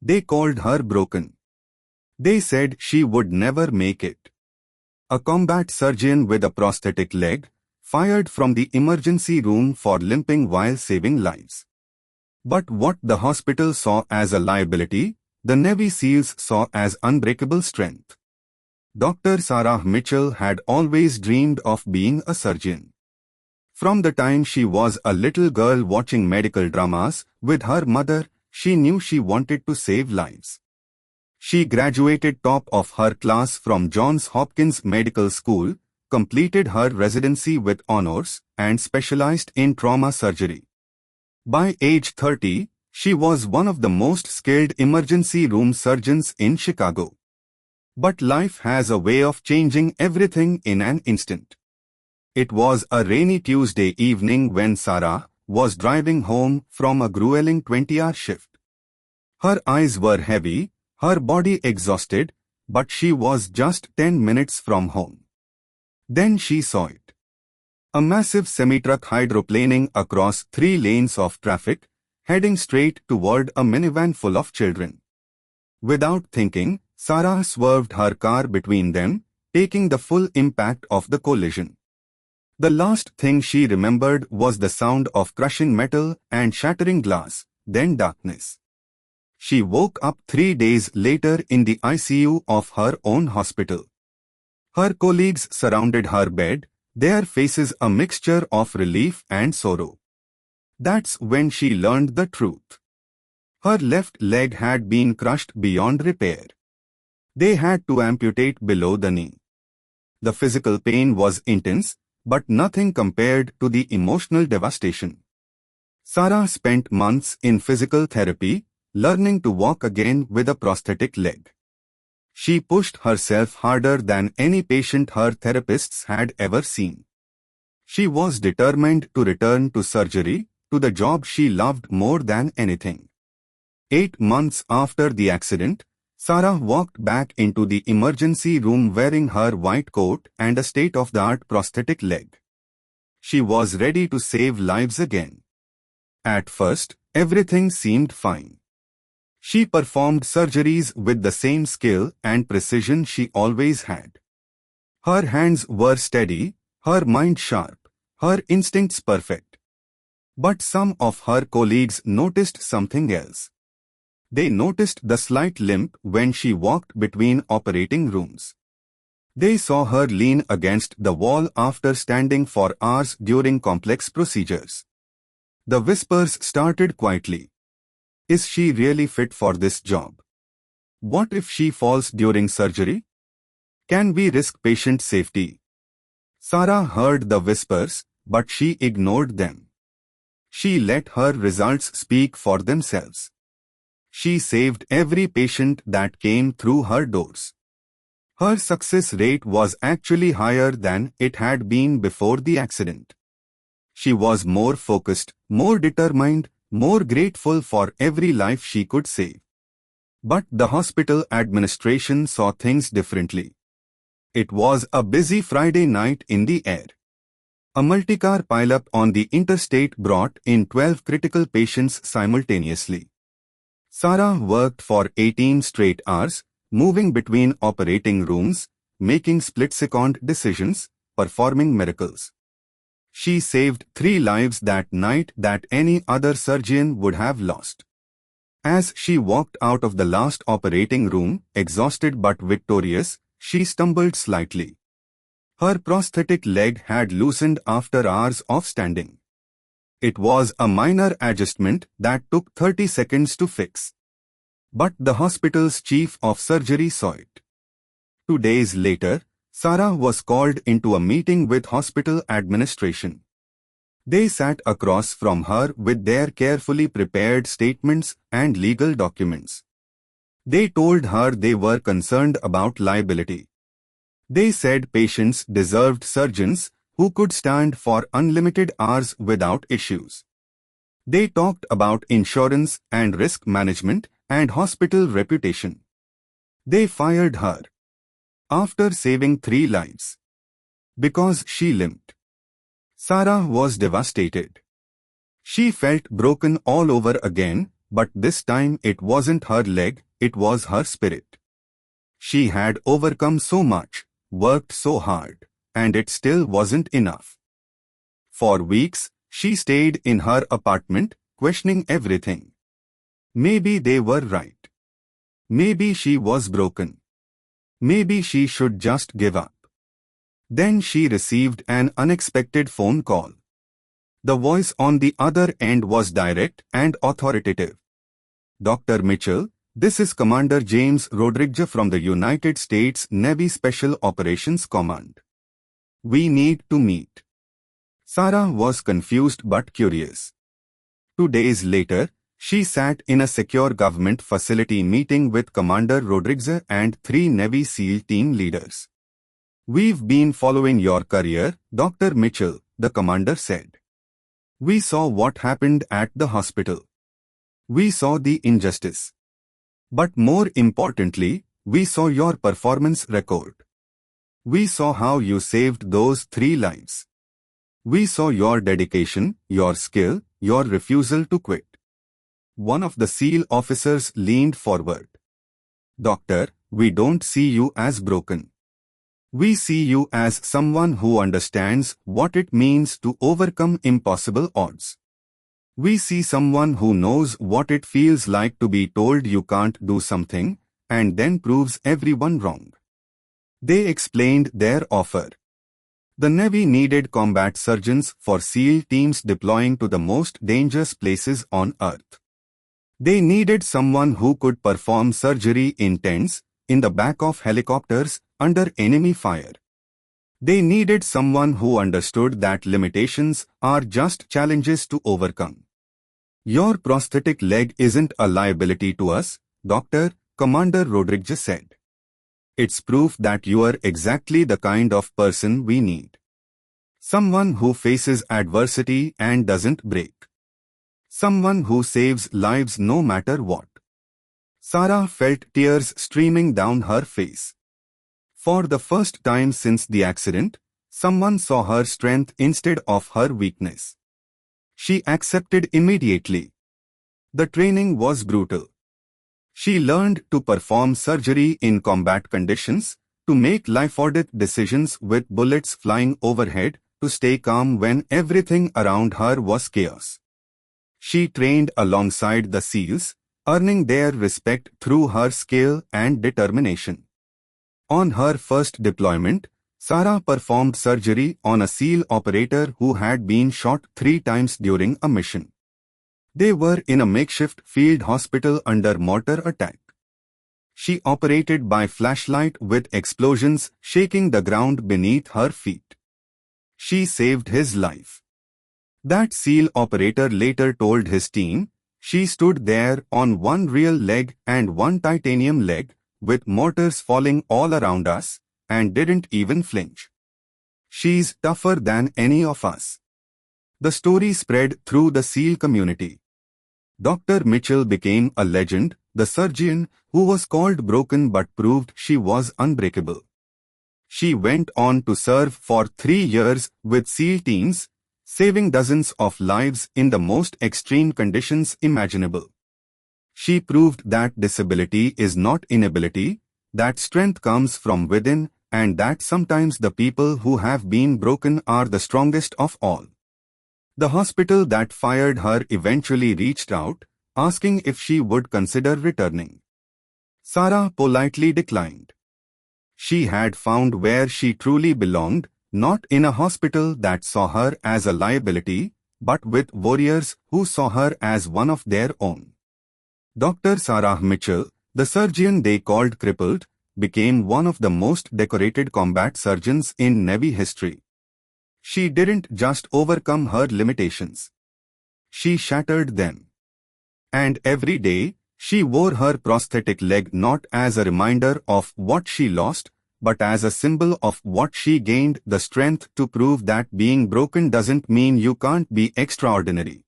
They called her broken. They said she would never make it. A combat surgeon with a prosthetic leg, fired from the emergency room for limping while saving lives. But what the hospital saw as a liability, the Navy SEALs saw as unbreakable strength. Dr. Sarah Mitchell had always dreamed of being a surgeon. From the time she was a little girl watching medical dramas with her mother, she knew she wanted to save lives. She graduated top of her class from Johns Hopkins Medical School, completed her residency with honors, and specialized in trauma surgery. By age 30, she was one of the most skilled emergency room surgeons in Chicago. But life has a way of changing everything in an instant. It was a rainy Tuesday evening when Sarah was driving home from a grueling 20-hour shift. Her eyes were heavy, her body exhausted, but she was just 10 minutes from home. Then she saw it. A massive semi-truck hydroplaning across 3 lanes of traffic, heading straight toward a minivan full of children. Without thinking, Sarah swerved her car between them, taking the full impact of the collision. The last thing she remembered was the sound of crushing metal and shattering glass, then darkness. She woke up 3 days later in the ICU of her own hospital. Her colleagues surrounded her bed, their faces a mixture of relief and sorrow. That's when she learned the truth. Her left leg had been crushed beyond repair. They had to amputate below the knee. The physical pain was intense, but nothing compared to the emotional devastation. Sarah spent months in physical therapy, learning to walk again with a prosthetic leg. She pushed herself harder than any patient her therapists had ever seen. She was determined to return to surgery, to the job she loved more than anything. 8 months after the accident, Sarah walked back into the emergency room wearing her white coat and a state-of-the-art prosthetic leg. She was ready to save lives again. At first, everything seemed fine. She performed surgeries with the same skill and precision she always had. Her hands were steady, her mind sharp, her instincts perfect. But some of her colleagues noticed something else. They noticed the slight limp when she walked between operating rooms. They saw her lean against the wall after standing for hours during complex procedures. The whispers started quietly. Is she really fit for this job? What if she falls during surgery? Can we risk patient safety? Sarah heard the whispers, but she ignored them. She let her results speak for themselves. She saved every patient that came through her doors. Her success rate was actually higher than it had been before the accident. She was more focused, more determined, more grateful for every life she could save. But the hospital administration saw things differently. It was a busy Friday night in the air. A multi-car pileup on the interstate brought in 12 critical patients simultaneously. Sarah worked for 18 straight hours, moving between operating rooms, making split-second decisions, performing miracles. She saved 3 lives that night that any other surgeon would have lost. As she walked out of the last operating room, exhausted but victorious, she stumbled slightly. Her prosthetic leg had loosened after hours of standing. It was a minor adjustment that took 30 seconds to fix. But the hospital's chief of surgery saw it. 2 days later, Sarah was called into a meeting with hospital administration. They sat across from her with their carefully prepared statements and legal documents. They told her they were concerned about liability. They said patients deserved surgeons who could stand for unlimited hours without issues. They talked about insurance and risk management and hospital reputation. They fired her after saving 3 lives because she limped. Sarah was devastated. She felt broken all over again, but this time it wasn't her leg, it was her spirit. She had overcome so much, worked so hard, and it still wasn't enough. For weeks, she stayed in her apartment, questioning everything. Maybe they were right. Maybe she was broken. Maybe she should just give up. Then she received an unexpected phone call. The voice on the other end was direct and authoritative. "Dr. Mitchell, this is Commander James Rodriguez from the United States Navy Special Operations Command. We need to meet." Sarah was confused but curious. 2 days later, she sat in a secure government facility meeting with Commander Rodriguez and 3 Navy SEAL team leaders. "We've been following your career, Dr. Mitchell," the commander said. "We saw what happened at the hospital. We saw the injustice. But more importantly, we saw your performance record. We saw how you saved those 3 lives. We saw your dedication, your skill, your refusal to quit." One of the SEAL officers leaned forward. "Doctor, we don't see you as broken. We see you as someone who understands what it means to overcome impossible odds. We see someone who knows what it feels like to be told you can't do something, and then proves everyone wrong." They explained their offer. The Navy needed combat surgeons for SEAL teams deploying to the most dangerous places on Earth. They needed someone who could perform surgery in tents, in the back of helicopters, under enemy fire. They needed someone who understood that limitations are just challenges to overcome. "Your prosthetic leg isn't a liability to us, Doctor," Commander Rodriguez said. "It's proof that you are exactly the kind of person we need. Someone who faces adversity and doesn't break. Someone who saves lives no matter what." Sarah felt tears streaming down her face. For the first time since the accident, someone saw her strength instead of her weakness. She accepted immediately. The training was brutal. She learned to perform surgery in combat conditions, to make life-or-death decisions with bullets flying overhead, to stay calm when everything around her was chaos. She trained alongside the SEALs, earning their respect through her skill and determination. On her first deployment, Sarah performed surgery on a SEAL operator who had been shot 3 times during a mission. They were in a makeshift field hospital under mortar attack. She operated by flashlight with explosions shaking the ground beneath her feet. She saved his life. That SEAL operator later told his team, "She stood there on one real leg and one titanium leg, with mortars falling all around us, and didn't even flinch. She's tougher than any of us." The story spread through the SEAL community. Dr. Mitchell became a legend, the surgeon who was called broken but proved she was unbreakable. She went on to serve for 3 years with SEAL teams, saving dozens of lives in the most extreme conditions imaginable. She proved that disability is not inability, that strength comes from within, and that sometimes the people who have been broken are the strongest of all. The hospital that fired her eventually reached out, asking if she would consider returning. Sarah politely declined. She had found where she truly belonged, not in a hospital that saw her as a liability, but with warriors who saw her as one of their own. Dr. Sarah Mitchell, the surgeon they called Crippled, became one of the most decorated combat surgeons in Navy history. She didn't just overcome her limitations. She shattered them. And every day, she wore her prosthetic leg not as a reminder of what she lost, but as a symbol of what she gained, the strength to prove that being broken doesn't mean you can't be extraordinary.